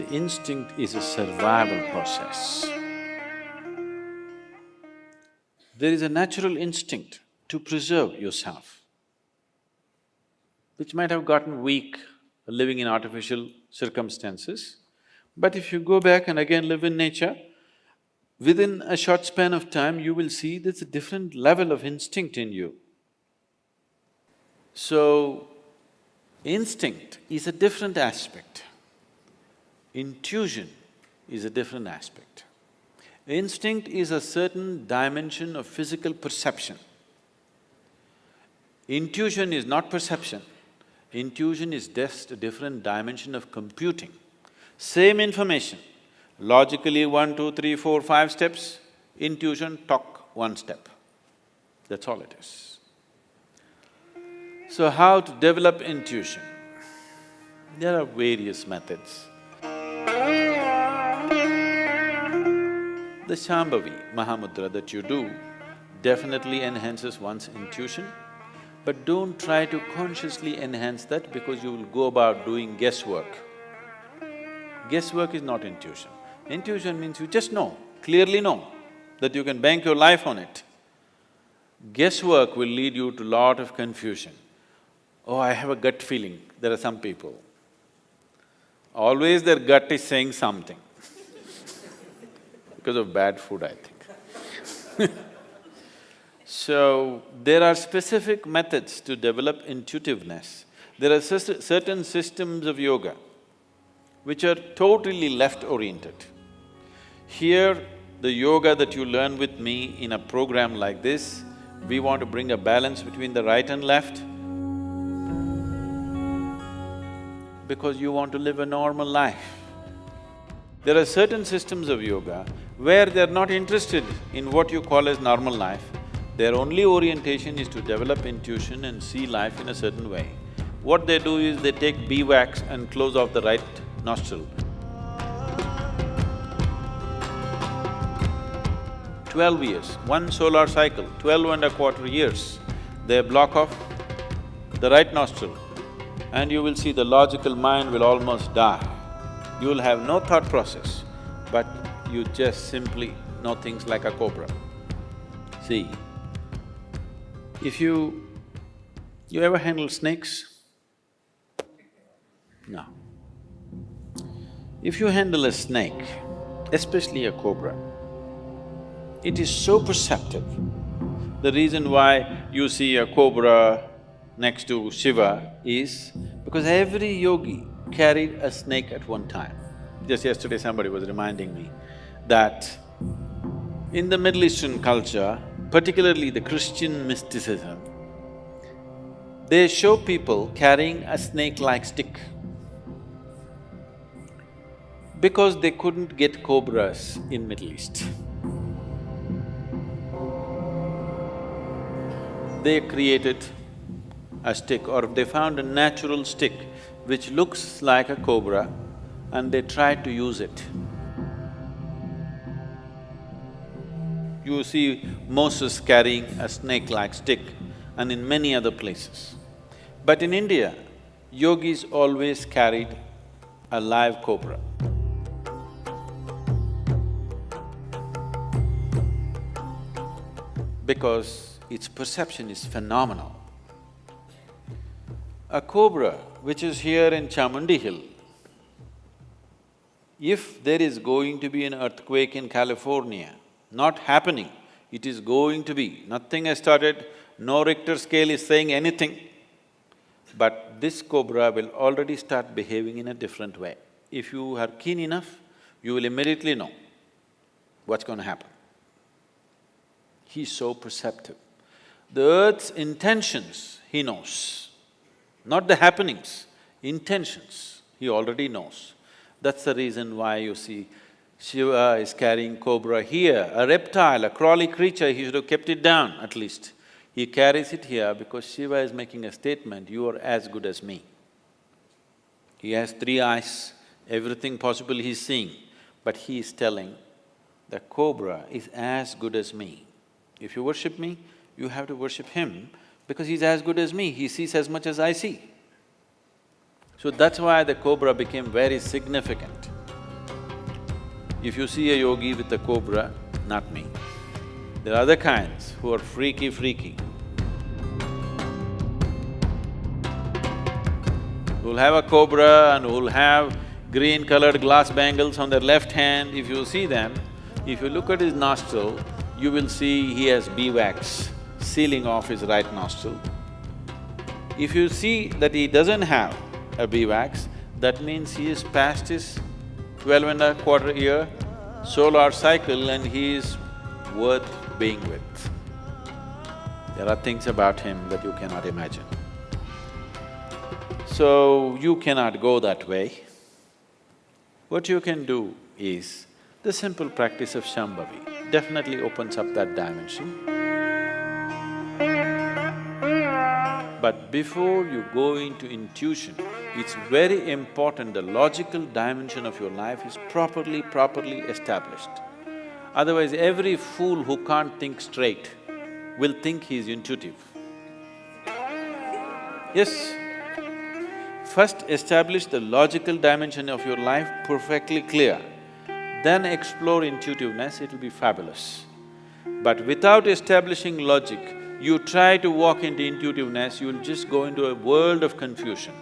See, instinct is a survival process. There is a natural instinct to preserve yourself, which might have gotten weak living in artificial circumstances. But if you go back and again live in nature, within a short span of time, you will see there's a different level of instinct in you. So, instinct is a different aspect. Intuition is a different aspect. Instinct is a certain dimension of physical perception. Intuition is not perception. Intuition is just a different dimension of computing. Same information, logically 1, 2, 3, 4, 5 steps, intuition, talk 1 step. That's all it is. So how to develop intuition? There are various methods. The Shambhavi Mahamudra that you do definitely enhances one's intuition, but don't try to consciously enhance that because you will go about doing guesswork. Guesswork is not intuition. Intuition means you just know, clearly know, that you can bank your life on it. Guesswork will lead you to lot of confusion. Oh, I have a gut feeling, there are some people. Always their gut is saying something because of bad food, I think. So, there are specific methods to develop intuitiveness. There are certain systems of yoga which are totally left-oriented. Here, the yoga that you learn with me in a program like this, we want to bring a balance between the right and left because you want to live a normal life. There are certain systems of yoga where they're not interested in what you call as normal life. Their only orientation is to develop intuition and see life in a certain way. What they do is they take beeswax and close off the right nostril. 12 years, one solar cycle, 12.25 years, they block off the right nostril and you will see the logical mind will almost die. You will have no thought process, but you just simply know things like a cobra. See, if you ever handle snakes? No. If you handle a snake, especially a cobra, it is so perceptive. The reason why you see a cobra next to Shiva is because every yogi carried a snake at one time. Just yesterday somebody was reminding me that in the Middle Eastern culture, particularly the Christian mysticism, they show people carrying a snake-like stick because they couldn't get cobras in Middle East. They created a stick or they found a natural stick which looks like a cobra and they tried to use it. You see Moses carrying a snake-like stick and in many other places. But in India, yogis always carried a live cobra. Because its perception is phenomenal. A cobra which is here in Chamundi Hill, if there is going to be an earthquake in California, not happening, it is going to be, nothing has started, no Richter scale is saying anything, but this cobra will already start behaving in a different way. If you are keen enough, you will immediately know what's going to happen. He's so perceptive. The earth's intentions, he knows, not the happenings, intentions, he already knows. That's the reason why you see Shiva is carrying cobra here, a reptile, a crawly creature, he should have kept it down at least. He carries it here because Shiva is making a statement, you are as good as me. He has 3 eyes, everything possible he's seeing, but he is telling, the cobra is as good as me. If you worship me, you have to worship him because he's as good as me, he sees as much as I see. So that's why the cobra became very significant. If you see a yogi with a cobra, not me. There are other kinds who are freaky. Who'll have a cobra and who'll have green-colored glass bangles on their left hand. If you see them, if you look at his nostril, you will see he has beeswax sealing off his right nostril. If you see that he doesn't have a beeswax, that means he is past his 12.25 year solar cycle and he is worth being with. There are things about him that you cannot imagine. So, you cannot go that way. What you can do is, the simple practice of Shambhavi definitely opens up that dimension. But before you go into intuition, it's very important the logical dimension of your life is properly established. Otherwise, every fool who can't think straight will think he is intuitive. Yes, first establish the logical dimension of your life perfectly clear, then explore intuitiveness, it'll be fabulous. But without establishing logic, you try to walk into intuitiveness, you'll just go into a world of confusion.